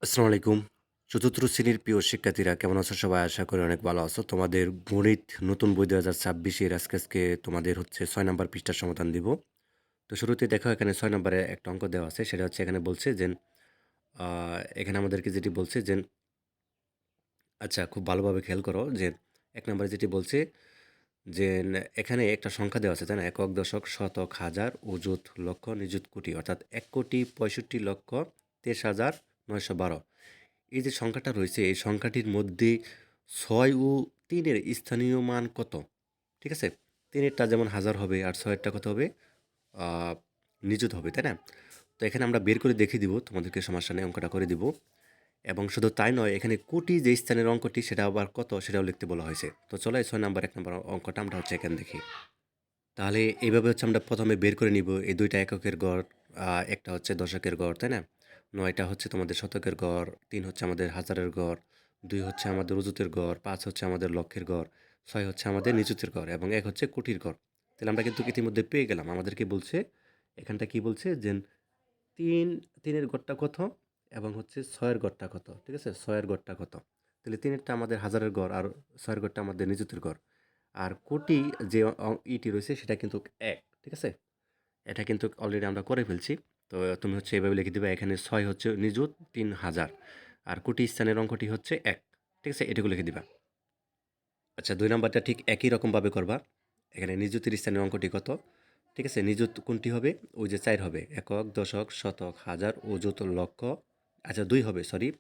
আসসালামু আলাইকুম। চতুর্থ শ্রেণীর প্রিয় শিক্ষার্থীরা কেমন আছো সবাই? আশা করি অনেক ভালো আছো। তোমাদের গণিত নতুন বই ২০২৬ এর আজকে তোমাদের হচ্ছে ৬ নাম্বার পৃষ্ঠার সমাধান দিব। তো শুরুতেই দেখো এখানে ৬ নাম্বারে একটা অঙ্ক দেওয়া আছে। সেটা হচ্ছে এখানে বলছে যে আ এখানে আমাদেরকে যেটি বলছে যে আচ্ছা খুব ভালোভাবে খেয়াল করো যে ১ নাম্বারে যেটি বলছে যে এখানে একটা সংখ্যা দেওয়া আছে, তাই না? একক, দশক, শতক, হাজার, অযুত, লক্ষ, নিযুত, কোটি অর্থাৎ ১,৬৫,৬৩,৯১২। এই যে সংখ্যাটা রয়েছে এই সংখ্যাটির মধ্যে ৬ ও ৩ এর স্থানীয় মান কত? ঠিক আছে? ৩ এরটা যেমন হাজার হবে আর ৬ এরটা কত হবে? আ নিযুত হবে, তাই না? তো এখানে আমরা বের করে দেখিয়ে দিব। তোমাদেরকে সমস্যা নেই, অঙ্কটা করে দিব। এবং শুধু তাই নয়, এখানে কোটি যে স্থানের অঙ্কটি সেটা আবার কত সেটাও লিখতে বলা হয়েছে। তো চলো এই ৬ নাম্বার ১ নাম্বার অঙ্কটা আমরা হচ্ছে এখানে দেখি। তাহলে এইভাবে হচ্ছে আমরা ১ম এ বের করে নিব এই ২ টা এককের গড়, একটা হচ্ছে দশকের গড়, তাই না? ৯ টা হচ্ছে তোমাদের শতকের গড়, ৩ হচ্ছে আমাদের হাজারের গড়, ২ হচ্ছে আমাদের অযুতের গড়, ৫ হচ্ছে আমাদের লক্ষের গড়, ৬ হচ্ছে আমাদের নিযুতের গড় এবং ১ হচ্ছে কোটির গড়। তাহলে আমরা কিন্তু ইতিমধ্যে পেয়ে গেলাম। আমাদেরকে বলছে এখানটা কি বলছে যে ৩, ৩ এর গড়টা কত এবং হচ্ছে ৬ এর গড়টা কত, ঠিক আছে? ৬ এর গড়টা কত? তাহলে ৩ এরটা আমাদের হাজারের গড় আর ৬ এর গড়টা আমাদের নিযুতের গড়। আর কোটি যে ইটি রয়েছে সেটা কিন্তু ১, ঠিক আছে? এটা কিন্তু অলরেডি আমরা করে ফেলছি। তো তুমি হচ্ছে এভাবে লিখে দিবা এখানে ৬ হচ্ছে নিযুত ৩,০০০ আর কোটি স্থানের অঙ্কটি হচ্ছে ১, ঠিক আছে? এটুকু লিখে দিবা। আচ্ছা ২ নাম্বারটা ঠিক একই রকমভাবে করবা। এখানে নিযুতের স্থানের অঙ্কটি কত? ঠিক আছে? নিযুত কোনটি হবে? ওই যে ৪ হবে। একক, দশক, শতক, হাজার, অযুত, লক্ষ। আচ্ছা ২ হবে, সরি।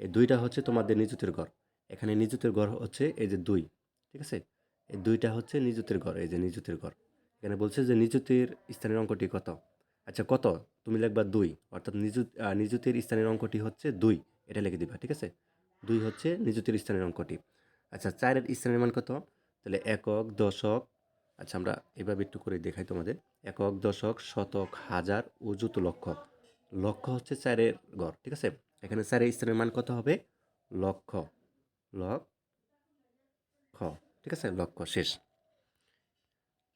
এই ২ টা হচ্ছে তোমাদের নিযুতের গড়। এখানে নিযুতের গড় হচ্ছে এই যে ২, ঠিক আছে? এই ২ টা হচ্ছে নিযুতের গড়, এই যে নিযুতের গড়। এখানে বলছে যে নিযুতের স্থানের অঙ্কটি কত? আচ্ছা কত? তুমি লিখবা ২, অর্থাৎ নিযুতের স্থানের অঙ্কটি হচ্ছে ২, এটা লিখে দিবা, ঠিক আছে? ২ হচ্ছে নিযুতের স্থানের অঙ্কটি। আচ্ছা ৪ এর স্থানের মান কত? তাহলে একক, দশক, আচ্ছা আমরা এভাবে একটু করে দেখাই তোমাদের। একক, দশক, শতক, হাজার, অযুত, লক্ষ। লক্ষ হচ্ছে ৪ এর গড়, ঠিক আছে? এখানে ৪ এর স্থানের মান কত হবে? লক্ষ, লক্ষ, ঠিক আছে? লক্ষ, শেষ।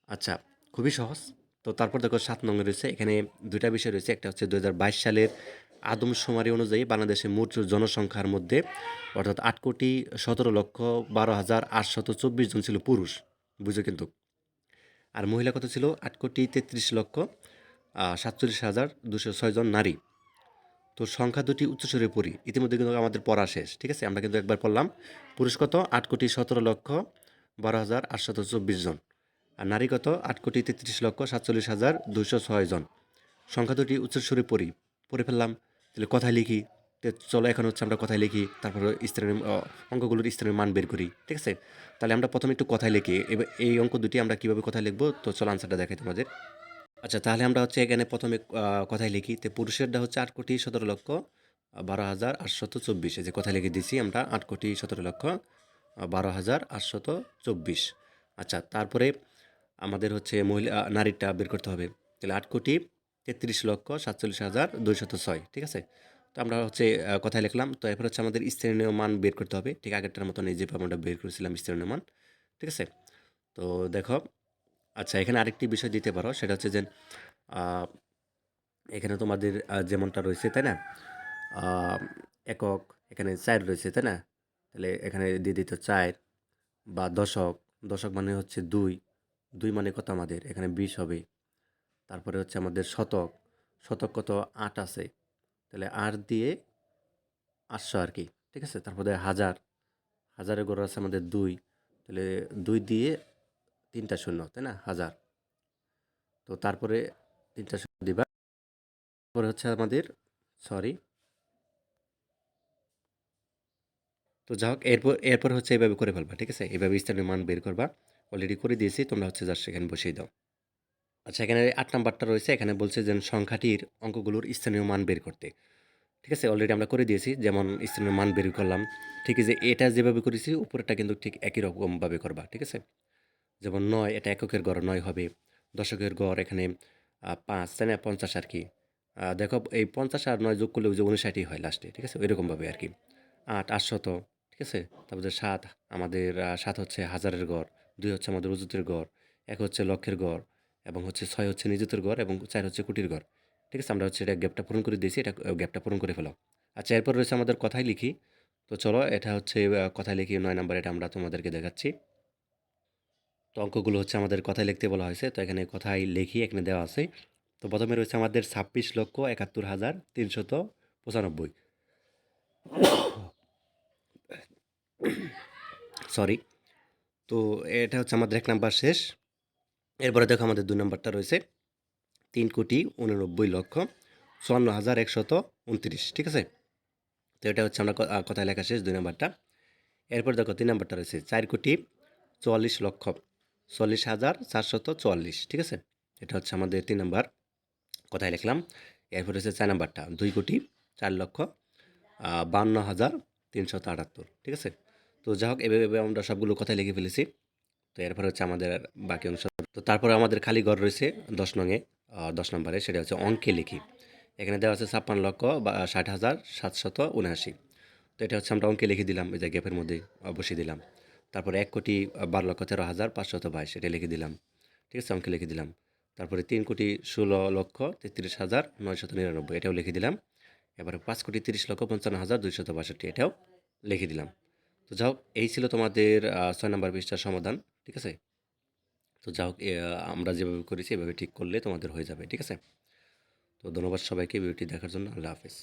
আচ্ছা, খুবই সহজ। তো তারপর দেখো ৭ নং রয়েছে। এখানে ২ টা বিষয় রয়েছে। একটা হচ্ছে ২০২২ সালের আদমশুমারি অনুযায়ী বাংলাদেশের মোট জনসংখ্যার মধ্যে অর্থাৎ ৮,১৭,১২,৮২৪ জন ছিল পুরুষ। বুঝো কিন্তু। আর মহিলা কত ছিল? ৮,৩৩,৪৭,২০৬ জন নারী। তো সংখ্যা দুটি উচ্চস্বরে পড়ি। ইতিমধ্যে কিন্তু আমাদের পড়া শেষ। ঠিক আছে? আমরা কিন্তু একবার পড়লাম। পুরুষ কত? ৮,১৭,১২,৮২৪ জন। আর নারী কত? ৮,৩৩,৪৭,২০৬ জন। সংখ্যা দুটি উচ্চস্বরে পড়ি। পড়ে ফেললাম। তাহলে কথায় লিখি। তো চলো এখন হচ্ছে আমরা কথায় লিখি। তারপরে স্থানের অঙ্কগুলোর স্থানের মান বের করি। ঠিক আছে? তাহলে আমরা প্রথমে একটু কথায় লিখি। এবার এই অঙ্ক দুটি আমরা কিভাবে কথায় লিখবো? তো চলো আনসারটা দেখাই তোমাদের। আচ্ছা তাহলে আমরা হচ্ছে এখানে প্রথমে কথায় লিখি। তো পুরুষেরটা হচ্ছে ৮,১৭,১২,৮২৪। এই যে কথায় লিখে দিছি আমরা ৮,১৭,১২,৮২৪। আচ্ছা তারপরে আমাদের হচ্ছে নারীরটা বের করতে হবে। তাহলে ৮,৩৩,৪৭,২০৬। ঠিক আছে? তো আমরা হচ্ছে কথায় লিখলাম। তো এরপর হচ্ছে আমাদের স্থানীয় মান বের করতে হবে। ঠিক আগেরটার মতন এই যেভাবে আমরা বের করেছিলাম স্থানীয় মান। ঠিক আছে? তো দেখো, আচ্ছা এখানে আরেকটি বিষয় দিতে পারো। সেটা হচ্ছে যে আ এখানে তোমাদের যেমনটা রয়েছে, তাই না? আ একক, এখানে ৪ রয়েছে, তাই না? তাহলে এখানে দিয়ে দিত ৪ বা দশক, দশক মানে হচ্ছে ২, ২ মানে কত আমাদের? এখানে ২০ হবে। তারপরে হচ্ছে আমাদের শতক, শতক কত? ৮ আছে। তাহলে ৮ দিয়ে ৮০০ আরকি। ঠিক আছে? তারপরে হাজার, হাজারের গড় আছে আমাদের ২। তাহলে ২ দিয়ে ৩ টা শূন্য, তাই না? হাজার। তো তারপরে ৩ টা শূন্য দিবা। তারপরে হচ্ছে আমাদের সরি। তো যাই হোক এরপর হচ্ছে এভাবে করে ফেলবা। ঠিক আছে? এভাবে স্থানীয় মান বের করবা। অলরেডি করে দিয়েছি। তোমরা হচ্ছে জাস্ট সেখানে বসিয়ে দাও। আচ্ছা এখানে ৮ নাম্বারটা রয়েছে। এখানে বলছে যে সংখ্যাটির অঙ্কগুলোর স্থানীয় মান বের করতে। ঠিক আছে? অলরেডি আমরা করে দিয়েছি। যেমন স্থানীয় মান বের করলাম। ঠিক আছে? এটা যেভাবে করেছি উপরেরটা কিন্তু ঠিক একই রকমভাবে করবা। ঠিক আছে? যেমন ৯ এটা এককের গড় ৯ হবে। দশকের গড় এখানে ৫, তাই না? ৫০ আরকি। দেখো এই ৫০ আর ৯ যোগ করলে ওই যে ৫৯ই হয় লাস্টে। ঠিক আছে? ঐরকমভাবে আরকি। ৮, ৮শত, ঠিক আছে? তারপরে ৭ আমাদের ৭ হচ্ছে হাজারের গড়, ২ হচ্ছে আমাদের অযুতের গড়, ১ হচ্ছে লক্ষের গড় এবং হচ্ছে ৬ হচ্ছে নিযুতের গড় এবং ৪ হচ্ছে কোটির গড়। ঠিক আছে? আমরা হচ্ছে এটা গ্যাপটা পূরণ করে দিয়েছি। এটা গ্যাপটা পূরণ করে ফেলো। আচ্ছা, এরপর রয়েছে আমাদের কথায় লিখি। তো চলো এটা হচ্ছে কথায় লিখি ৯ নাম্বার, এটা আমরা তোমাদেরকে দেখাচ্ছি। তো অঙ্কগুলো হচ্ছে আমাদের কথায় লিখতে বলা হয়েছে। তো এখানে কথায় লিখি এখানে দেওয়া আছে। তো প্রথমে রয়েছে আমাদের ২৬,৭১,৩৯৫। সরি। তো এটা হচ্ছে আমাদের ১ নাম্বার শেষ। এরপরে দেখো আমাদের ২ নাম্বারটা রয়েছে ৩,89,৫৪,১২৯। ঠিক আছে? তো এটা হচ্ছে আমরা কথায় লেখা শেষ ২ নাম্বারটা। এরপর দেখো ৩ নাম্বারটা রয়েছে ৪,৪৪,৪০,৪৪৪। ঠিক আছে? এটা হচ্ছে আমাদের ৩ নাম্বার, কথায় লিখলাম। এরপর হচ্ছে ৪ নাম্বারটা ২,৪,৫২,৩৭৮। ঠিক আছে? তো যাই হোক, এভাবে এভাবে আমরা সবগুলো কথায় লিখে ফেলেছি। তো এরপর হচ্ছে আমাদের বাকি অংশ। তো তারপরে আমাদের খালি ঘর রয়েছে ১০ নংয়ে, ১০ নম্বরে, সেটা হচ্ছে অঙ্কে লিখি। এখানে দেওয়া আছে ৫৬,৬০,৭৭৯। তো এটা হচ্ছে আমরা অঙ্কে লিখে দিলাম, এই যে গ্যাপের মধ্যে বসিয়ে দিলাম। তারপরে ১,১২,১৩,৫১২, এটা লিখে দিলাম। ঠিক আছে? অঙ্কে লিখে দিলাম। তারপরে ৩,১৬,৩৩,৯৯৯, এটাও লিখে দিলাম। এবারে ৫,৩০,৫৫,২৬২, এটাও লিখে দিলাম। তো যাই হোক, এই ছিল তোমাদের ৬ নাম্বার পৃষ্ঠার সমাধান। ঠিক আছে? তো যাই হোক, আমরা যেভাবে করেছি এভাবে ঠিক করলে তোমাদের হয়ে যাবে। ঠিক আছে? তো ধন্যবাদ সবাইকে ভিডিওটি দেখার জন্য। আল্লাহ হাফেজ।